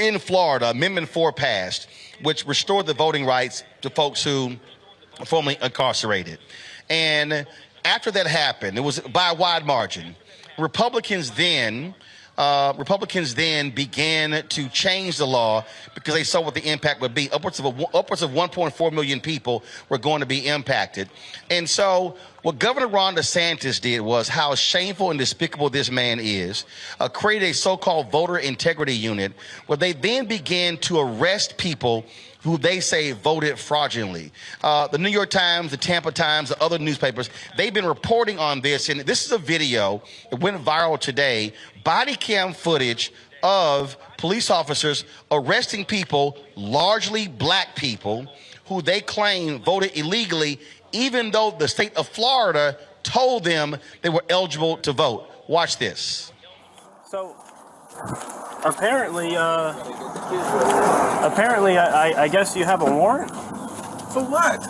in Florida, Amendment 4 passed, which restored the voting rights to folks who were formerly incarcerated. And after that happened, it was by a wide margin. Republicans then began to change the law because they saw what the impact would be. Upwards of 1.4 million people were going to be impacted. And so what Governor Ron DeSantis did was, how shameful and despicable this man is, created a so-called voter integrity unit where they then began to arrest people who they say voted fraudulently. The New York Times, the Tampa Times, the other newspapers, they've been reporting on this. And this is a video that went viral today, body cam footage of police officers arresting people, largely black people, who they claim voted illegally, even though the state of Florida told them they were eligible to vote. Watch this. So apparently, I guess you have a warrant? For what?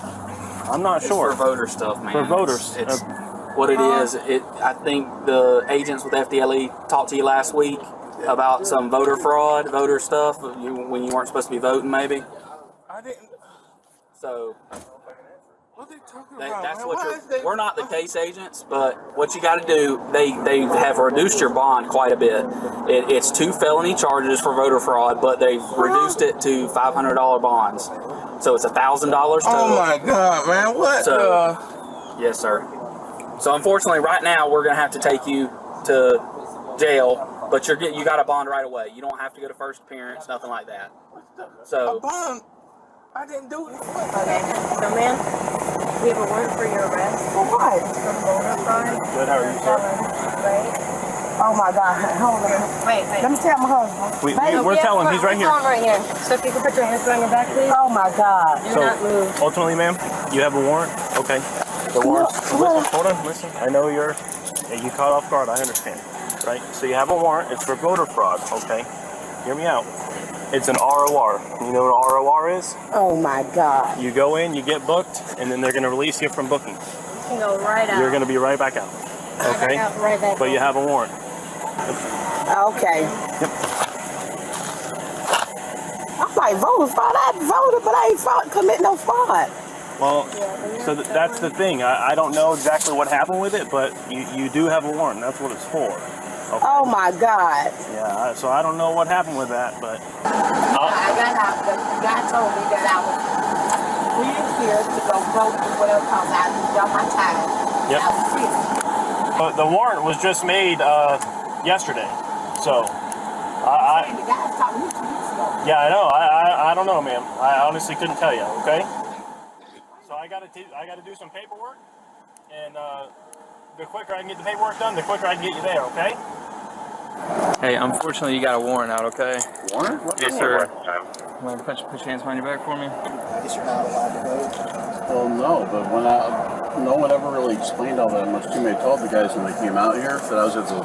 I'm not sure. For voter stuff, man. For voters. It's what it is. I think the agents with FDLE talked to you last week about some voter fraud, voter stuff, when you weren't supposed to be voting, maybe. I didn't. So What are they talking about? that's man? what we're not the case agents, but what you got to do, they have reduced your bond quite a bit. It's 2 felony charges for voter fraud, but they've reduced it to $500 bonds. So it's $1,000 total. Oh my God, man! What? Yes, sir. So unfortunately, right now we're gonna have to take you to jail, but you got a bond right away. You don't have to go to first appearance, nothing like that. So a bond? I didn't do it. Okay. So, ma'am, we have a warrant for your arrest. For what? For voter fraud. Good, how are you, sir? Right? Oh my God, hold on. Wait. Let me tell my husband. We're telling him, he's right here. Right here. So if you can put your hands behind your back, please. Oh my God. Do not move. Ultimately, ma'am, you have a warrant? Okay. The warrant. Hold on, listen. I know you caught off guard, I understand. Right? So you have a warrant, it's for voter fraud, okay? Hear me out. It's an ROR. You know what an ROR is? Oh my God. You go in, you get booked, and then they're going to release you from booking. You can go right out. You're going to be right back out. Okay? Right back But you have a warrant. Okay. Yep. I'm like, voter fraud. I voted, but I ain't commit no fraud. Well, so that's the thing. I don't know exactly what happened with it, but you do have a warrant. That's what it's for. Okay. Oh my God. Yeah, so I don't know what happened with that, but I got out, but the guy told me that I was here to go vote or whatever, because I done my time. Yep. I was free. But the warrant was just made yesterday, so And the guy talked to me 2 weeks ago. yeah, I know. I don't know, ma'am. I honestly couldn't tell you. Okay. So I got to do some paperwork, and the quicker I can get the paperwork done, the quicker I can get you there. Okay. hey, unfortunately, you got a warrant out. Okay. Warrant? Yes, sir. Want to put your hands behind your back for me? Well, no, but no one ever really explained all that much to me. I told the guys when they came out here that I was at the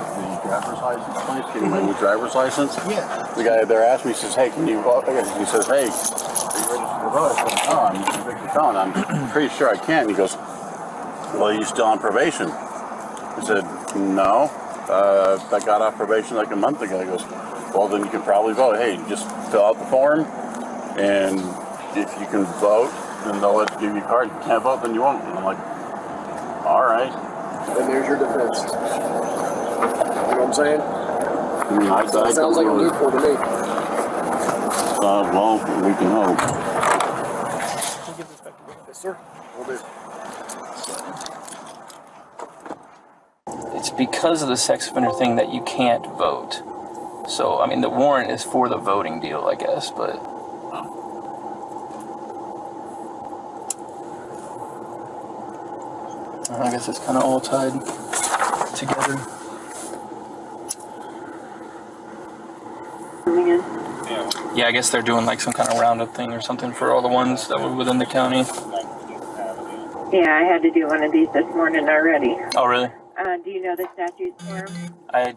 driver's license place, getting my new driver's license. Yeah. The guy there asked me, he says, hey, can you vote? He says, hey, are you registered to vote? I said, no, I'm a convicted felon. I'm pretty sure I can. He goes, well, are you still on probation? I said, no. I got off probation like a month ago. He goes, well, then you can probably vote. Hey, just fill out the form, and if you can vote, then they'll let you give you a card. If you can't vote, then you won't. And I'm like, all right. And there's your defense. You know what I'm saying? That sounds like a loophole to me. Well, we can hope. Yes, sir. Will do. It's because of the sex offender thing that you can't vote. So, I mean, the warrant is for the voting deal, I guess, but... I guess it's kind of all tied together. Yeah, I guess they're doing like some kind of roundup thing or something for all the ones that were within the county. Yeah, I had to do one of these this morning already. Oh, really? Do you know the statutes for them?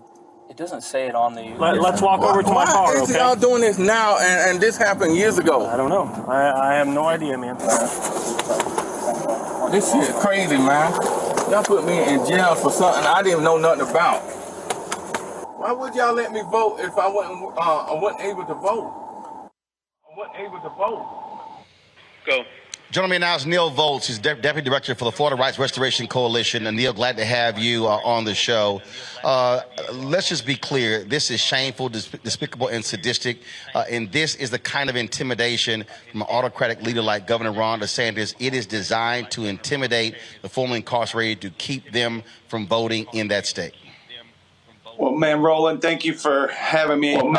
It doesn't say it on the... Let's walk over to my car, Why is y'all doing this now and this happened years ago? I don't know. I have no idea, man. This shit crazy, man. Y'all put me in jail for something I didn't know nothing about. Why Why would y'all let me vote if I wasn't able to vote? I wasn't able to vote. Go. Joining me now is Neil Volz. He's Deputy Director for the Florida Rights Restoration Coalition. And Neil, glad to have you on the show. Let's just be clear. This is shameful, despicable, and sadistic. And this is the kind of intimidation from an autocratic leader like Governor Ron DeSantis. It is designed to intimidate the formerly incarcerated to keep them from voting in that state. Well, man, Roland, thank you for having me. on.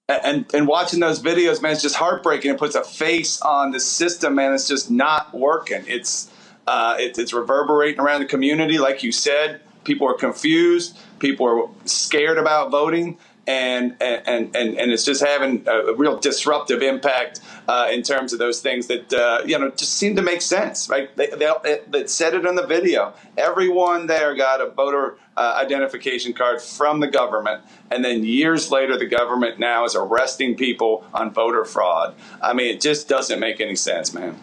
And watching those videos, man, it's just heartbreaking. It puts a face on the system, man. It's just not working. It's reverberating around the community, like you said. People are confused. People are scared about voting, and it's just having a real disruptive impact in terms of those things that just seem to make sense, right? They said it in the video. Everyone there got a voter identification card from the government, and then years later, the government now is arresting people on voter fraud. I mean, it just doesn't make any sense, man.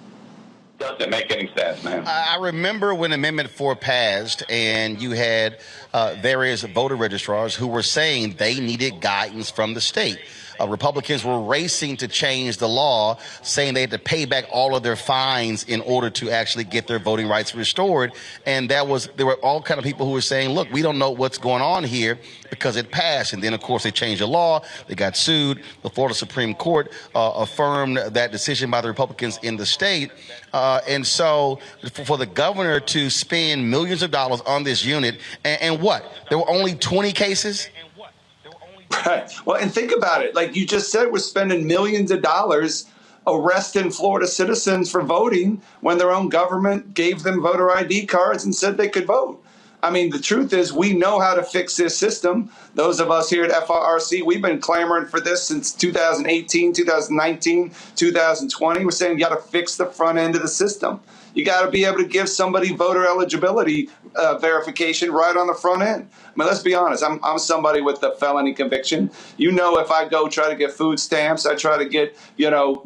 I remember when Amendment 4 passed and you had various voter registrars who were saying they needed guidance from the state. Republicans were racing to change the law, saying they had to pay back all of their fines in order to actually get their voting rights restored. And there were all kind of people who were saying, look, we don't know what's going on here because it passed. And then, of course, they changed the law. They got sued. The Florida Supreme Court affirmed that decision by the Republicans in the state. And so for the governor to spend millions of dollars on this unit, and what? There were only 20 cases? Right. Well, and think about it. Like you just said, we're spending millions of dollars arresting Florida citizens for voting when their own government gave them voter ID cards and said they could vote. I mean, the truth is we know how to fix this system. Those of us here at FRRC, we've been clamoring for this since 2018, 2019, 2020. We're saying you got to fix the front end of the system. You got to be able to give somebody voter eligibility verification right on the front end. I mean, let's be honest. I'm somebody with a felony conviction. You know, if I go try to get food stamps, I try to get,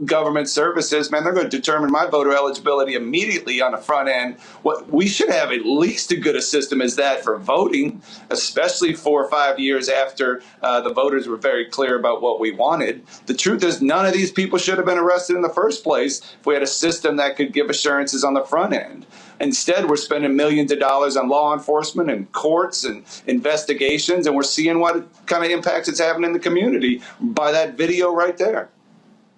government services, man, they're going to determine my voter eligibility immediately on the front end. What we should have at least as good a system as that for voting, especially 4 or 5 years after the voters were very clear about what we wanted. The truth is none of these people should have been arrested in the first place if we had a system that could give assurances on the front end. Instead, we're spending millions of dollars on law enforcement and courts and investigations, and we're seeing what kind of impacts it's having in the community by that video right there.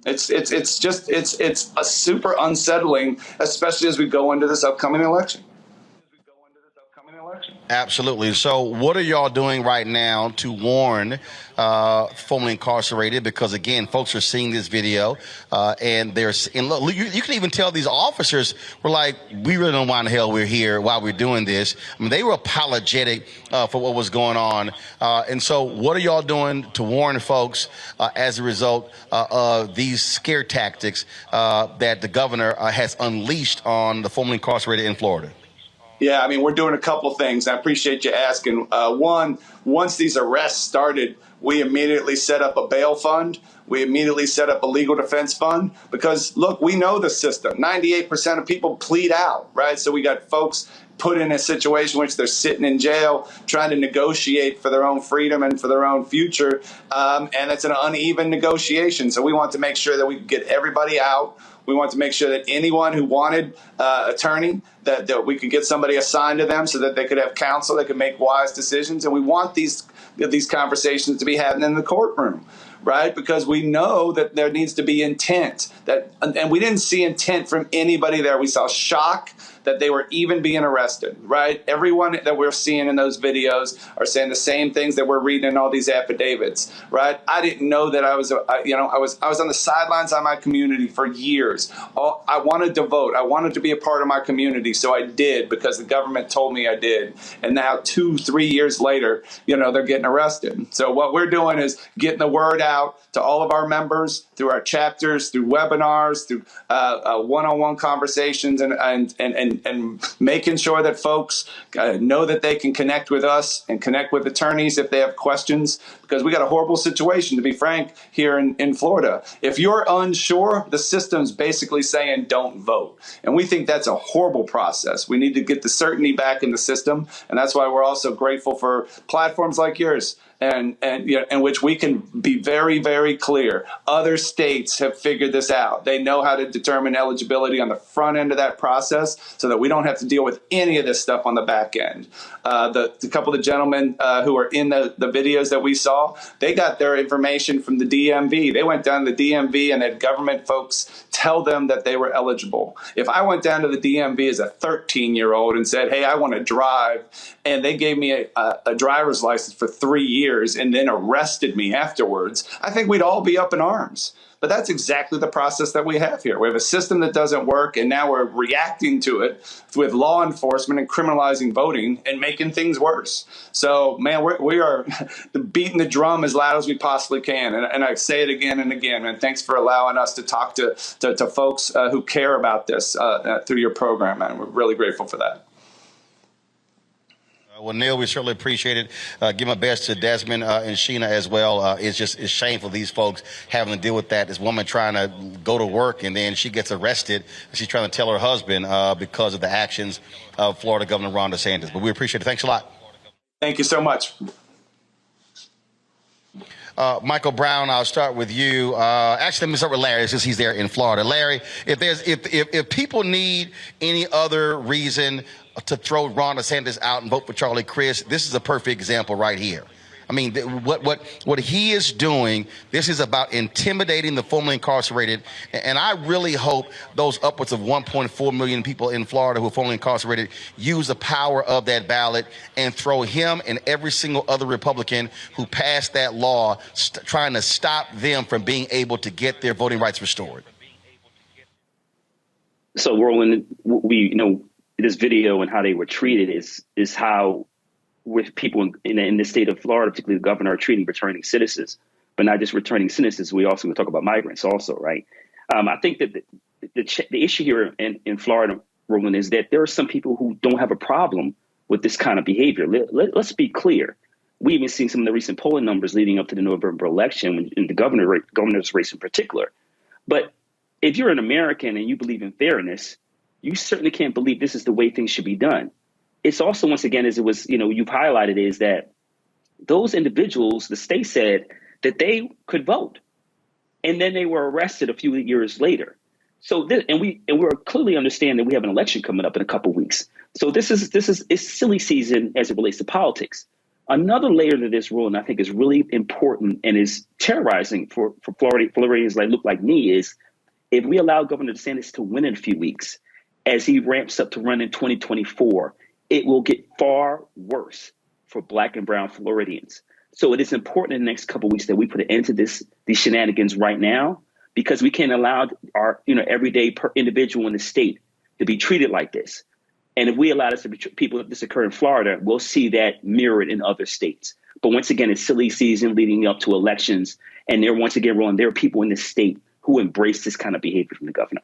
It's a super unsettling, especially as we go into this upcoming election. Absolutely. So what are y'all doing right now to warn formerly incarcerated? Because, again, folks are seeing this video and look, you can even tell these officers were like, we really don't know why in the hell we're here while we're doing this. I mean, they were apologetic for what was going on. And so what are y'all doing to warn folks as a result of these scare tactics that the governor has unleashed on the formerly incarcerated in Florida? Yeah, I mean, we're doing a couple things. I appreciate you asking. One, once these arrests started, we immediately set up a bail fund. We immediately set up a legal defense fund because, look, we know the system. 98% of people plead out, right? So we got folks put in a situation in which they're sitting in jail trying to negotiate for their own freedom and for their own future. And it's an uneven negotiation. So we want to make sure that we get everybody out. We want to make sure that anyone who wanted attorney, that we could get somebody assigned to them so that they could have counsel, they could make wise decisions. And we want these conversations to be happening in the courtroom, right? Because we know that there needs to be intent. And we didn't see intent from anybody there. We saw shock that they were even being arrested, right? Everyone that we're seeing in those videos are saying the same things that we're reading in all these affidavits, right? I didn't know that I was on the sidelines of my community for years. I wanted to vote. I wanted to be a part of my community, so I did because the government told me I did. And now 2-3 years later, they're getting arrested. So what we're doing is getting the word out to all of our members through our chapters, through webinars, through one-on-one conversations, and making sure that folks know that they can connect with us and connect with attorneys if they have questions, because we got a horrible situation, to be frank, here in Florida. If you're unsure, the system's basically saying don't vote. And we think that's a horrible process. We need to get the certainty back in the system. And that's why we're also grateful for platforms like yours. And you know, in which we can be very, very clear. Other states have figured this out. They know how to determine eligibility on the front end of that process so that we don't have to deal with any of this stuff on the back end. The couple of gentlemen who are in the videos that we saw, they got their information from the DMV. They went down to the DMV and had government folks tell them that they were eligible. If I went down to the DMV as a 13-year-old and said, hey, I want to drive, and they gave me a driver's license for 3 years and then arrested me afterwards, I think we'd all be up in arms. But that's exactly the process that we have here. We have a system that doesn't work, and now we're reacting to it with law enforcement and criminalizing voting and making things worse. So, man, we are beating the drum as loud as we possibly can. And I say it again and again, man, thanks for allowing us to talk to folks who care about this through your program, man. We're really grateful for that. Well, Neil, we certainly appreciate it. Give my best to Desmond and Sheena as well. It's shameful these folks having to deal with that. This woman trying to go to work and then she gets arrested. She's trying to tell her husband because of the actions of Florida Governor Ron DeSantis. But we appreciate it. Thanks a lot. Thank you so much. Michael Brown, I'll start with you. Actually, let me start with Larry since he's there in Florida. Larry, if people need any other reason to throw Ron DeSantis out and vote for Charlie Crist, this is a perfect example right here. I mean, what he is doing, this is about intimidating the formerly incarcerated. And I really hope those upwards of 1.4 million people in Florida who are formerly incarcerated use the power of that ballot and throw him and every single other Republican who passed that law trying to stop them from being able to get their voting rights restored. So, Roland, this video and how they were treated is how with people in the state of Florida, particularly the governor, are treating returning citizens, but not just returning citizens. We also talk about migrants also, right? I think that the issue here in Florida, Roland, is that there are some people who don't have a problem with this kind of behavior. Let's be clear. We even seen some of the recent polling numbers leading up to the November election in the governor's race in particular. But if you're an American and you believe in fairness, you certainly can't believe this is the way things should be done. It's also, once again, as it was, you've highlighted, is that those individuals, the state said that they could vote, and then they were arrested a few years later. So, we're clearly understand that we have an election coming up in a couple of weeks. So it's silly season as it relates to politics. Another layer to this rule, and I think is really important and is terrorizing for Floridians that look like me, is if we allow Governor DeSantis to win in a few weeks, as he ramps up to run in 2024, it will get far worse for Black and brown Floridians. So it is important in the next couple of weeks that we put an end to these shenanigans right now, because we can't allow our everyday individual in the state to be treated like this. And if we allow this to occur in Florida, we'll see that mirrored in other states. But once again, it's silly season leading up to elections. And there are people in the state who embrace this kind of behavior from the governor.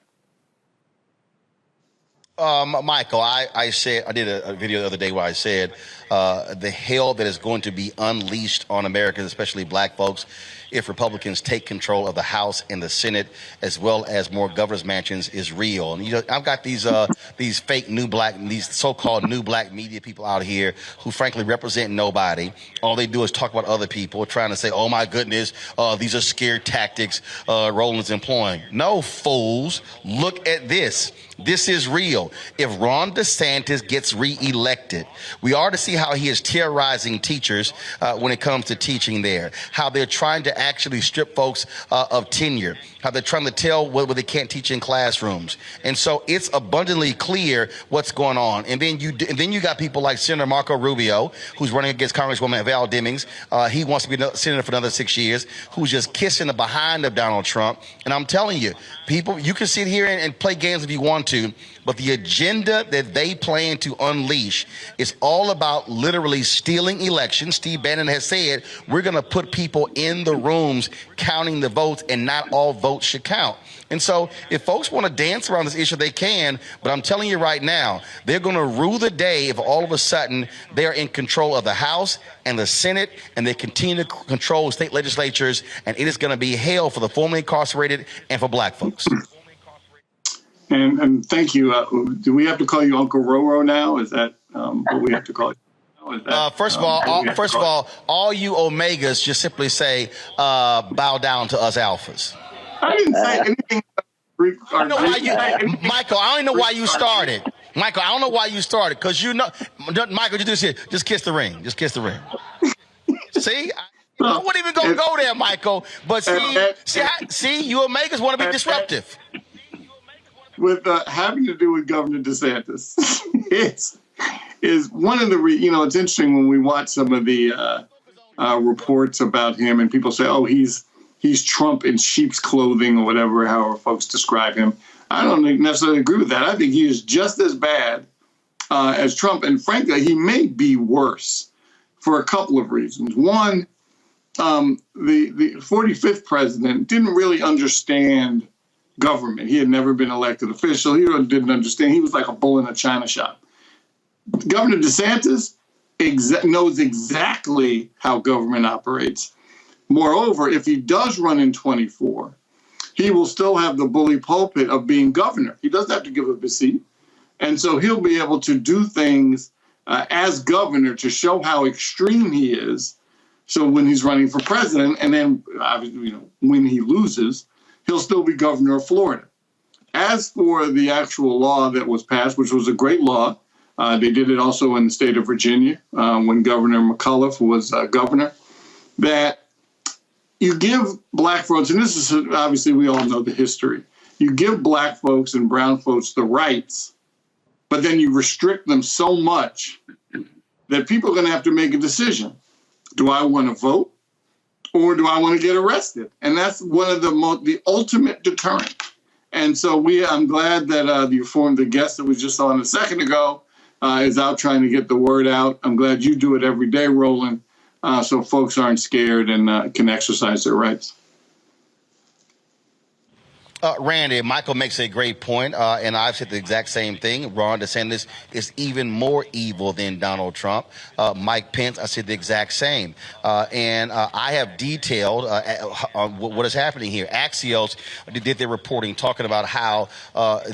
Michael, I did a video the other day where I said the hell that is going to be unleashed on Americans, especially Black folks, if Republicans take control of the House and the Senate, as well as more governor's mansions, is real. And I've got these fake these so-called new black media people out here who frankly represent nobody. All they do is talk about other people, trying to say, "Oh my goodness, these are scare tactics Roland's employing." No, fools, look at this. This is real. If Ron DeSantis gets reelected, we are to see how he is terrorizing teachers when it comes to teaching there, how they're trying to actually strip folks of tenure, how they're trying to tell what they can't teach in classrooms. And so it's abundantly clear what's going on. And then you got people like Senator Marco Rubio, who's running against Congresswoman Val Demings. He wants to be senator for another 6 years, who's just kissing the behind of Donald Trump. And I'm telling you, people, you can sit here and play games if you want to, but the agenda that they plan to unleash is all about literally stealing elections. Steve Bannon has said, we're going to put people in the rooms counting the votes, and not all votes should count. And so if folks want to dance around this issue, they can. But I'm telling you right now, they're going to rue the day if all of a sudden they're in control of the House and the Senate, and they continue to control state legislatures. And it is going to be hell for the formerly incarcerated and for Black folks. And thank you. Do we have to call you Uncle Roro now? Is that what we have to call you? First of all, all you Omegas just simply say, bow down to us Alphas. I didn't say anything. I don't know why Michael, I don't know why you started. Michael, I don't know why you started, because you know, Michael, just kiss the ring. Just kiss the ring. See? I wouldn't even go there, Michael. But see, you Omegas want to be disruptive. With having to do with Governor DeSantis, is one of the it's interesting when we watch some of the reports about him, and people say, oh, he's Trump in sheep's clothing or whatever, however folks describe him. I don't necessarily agree with that. I think he is just as bad as Trump, and frankly, he may be worse for a couple of reasons. One, the 45th president didn't really understand government. He had never been elected official. He didn't understand. He was like a bull in a china shop. Governor DeSantis knows exactly how government operates. Moreover, if he does run in 24, he will still have the bully pulpit of being governor. He doesn't have to give up his seat. And so he'll be able to do things as governor to show how extreme he is. So when he's running for president, and then when he loses, he'll still be governor of Florida. As for the actual law that was passed, which was a great law, they did it also in the state of Virginia when Governor McAuliffe was governor, that you give black folks, and this is obviously we all know the history, you give black folks and brown folks the rights, but then you restrict them so much that people are going to have to make a decision. Do I want to vote or do I want to get arrested? And that's one of the ultimate deterrent. And so I'm glad that the guest that we just saw a second ago is out trying to get the word out. I'm glad you do it every day, Roland, so folks aren't scared and can exercise their rights. Randy, Michael makes a great point, and I've said the exact same thing. Ron DeSantis is even more evil than Donald Trump. Mike Pence, I said the exact same. And I have detailed what is happening here. Axios did their reporting talking about how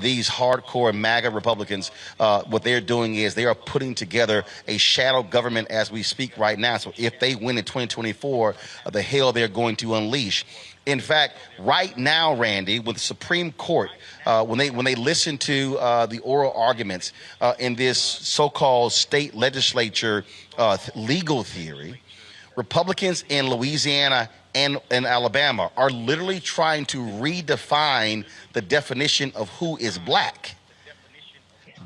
these hardcore MAGA Republicans, what they're doing is they are putting together a shadow government as we speak right now. So if they win in 2024, the hell they're going to unleash. In fact, right now, Randy, with the Supreme Court, when they listen to the oral arguments in this so-called state legislature legal theory, Republicans in Louisiana and Alabama are literally trying to redefine the definition of who is black.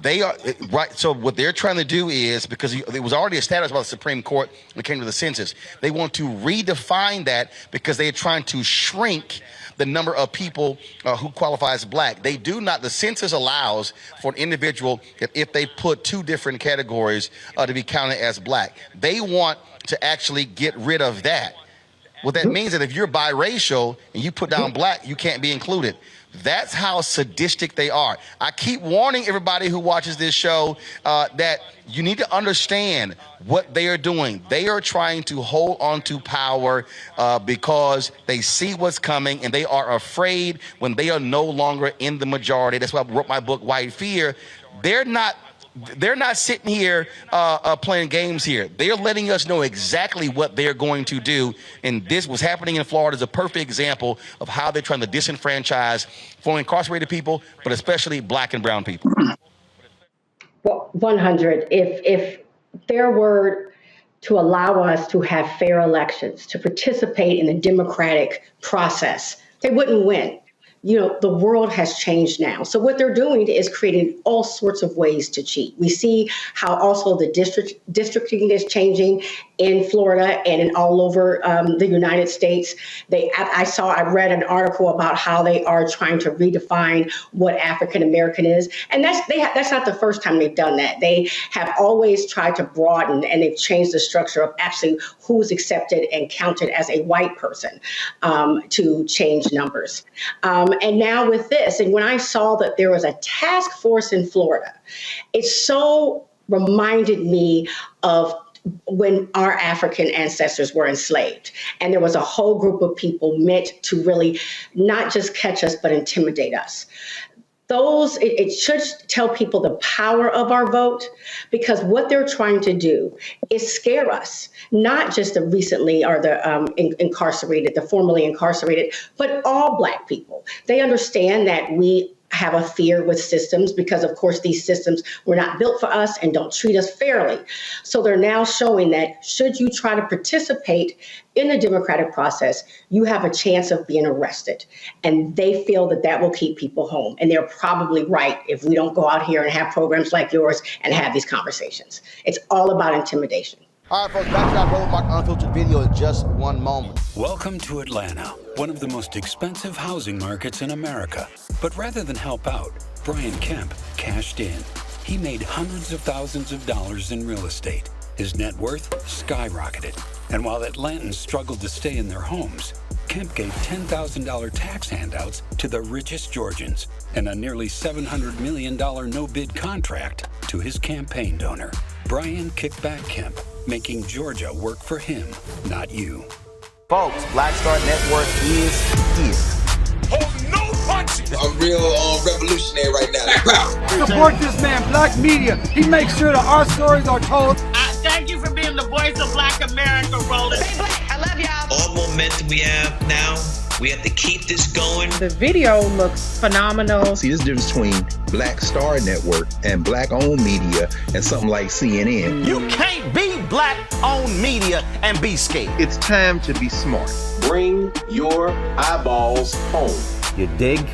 They are right. So what they're trying to do is, because it was already established by the Supreme Court when it came to the census, they want to redefine that because they're trying to shrink the number of people who qualify as black. They do not. The census allows for an individual, if they put two different categories, to be counted as black. They want to actually get rid of that. What that means is that if you're biracial and you put down black, you can't be included. That's how sadistic they are. I keep warning everybody who watches this show that you need to understand what they are doing. They are trying to hold on to power because they see what's coming, and they are afraid when they are no longer in the majority. That's why I wrote my book, White Fear. They're not sitting here playing games here. They're letting us know exactly what they're going to do. And this was happening in Florida is a perfect example of how they're trying to disenfranchise formerly incarcerated people, but especially black and brown people. Well, 100. If there were to allow us to have fair elections, to participate in the democratic process, they wouldn't win. The world has changed now. So what they're doing is creating all sorts of ways to cheat. We see how also the districting is changing in Florida and in all over the United States. I read an article about how they are trying to redefine what African American is. And that's not the first time they've done that. They have always tried to broaden, and they've changed the structure of actually who's accepted and counted as a white person to change numbers. And now with this, and when I saw that there was a task force in Florida, it so reminded me of when our African ancestors were enslaved. And there was a whole group of people meant to really not just catch us, but intimidate us. it should tell people the power of our vote, because what they're trying to do is scare us, not just the recently or the incarcerated, the formerly incarcerated, but all Black people. They understand that we have a fear with systems because, of course, these systems were not built for us and don't treat us fairly. So they're now showing that should you try to participate in the democratic process, you have a chance of being arrested. And they feel that that will keep people home. And they're probably right if we don't go out here and have programs like yours and have these conversations. It's all about intimidation. All right, folks, back to our Roland Martin Unfiltered video in just one moment. Welcome to Atlanta, one of the most expensive housing markets in America. But rather than help out, Brian Kemp cashed in. He made hundreds of thousands of dollars in real estate. His net worth skyrocketed. And while Atlantans struggled to stay in their homes, Kemp gave $10,000 tax handouts to the richest Georgians and a nearly $700 million no-bid contract to his campaign donor. Brian kicked back Kemp, making Georgia work for him, not you. Folks, Black Star Network is here. Oh, no punches! I'm real revolutionary right now. Support this man, Black Media. He makes sure that our stories are told. Thank you for being the voice of Black America, Roland. Stay Black. I love y'all. All momentum we have now, we have to keep this going. The video looks phenomenal. See, this difference between Black Star Network and Black-owned media and something like CNN. You can't be Black-owned media and be scared. It's time to be smart. Bring your eyeballs home. You dig?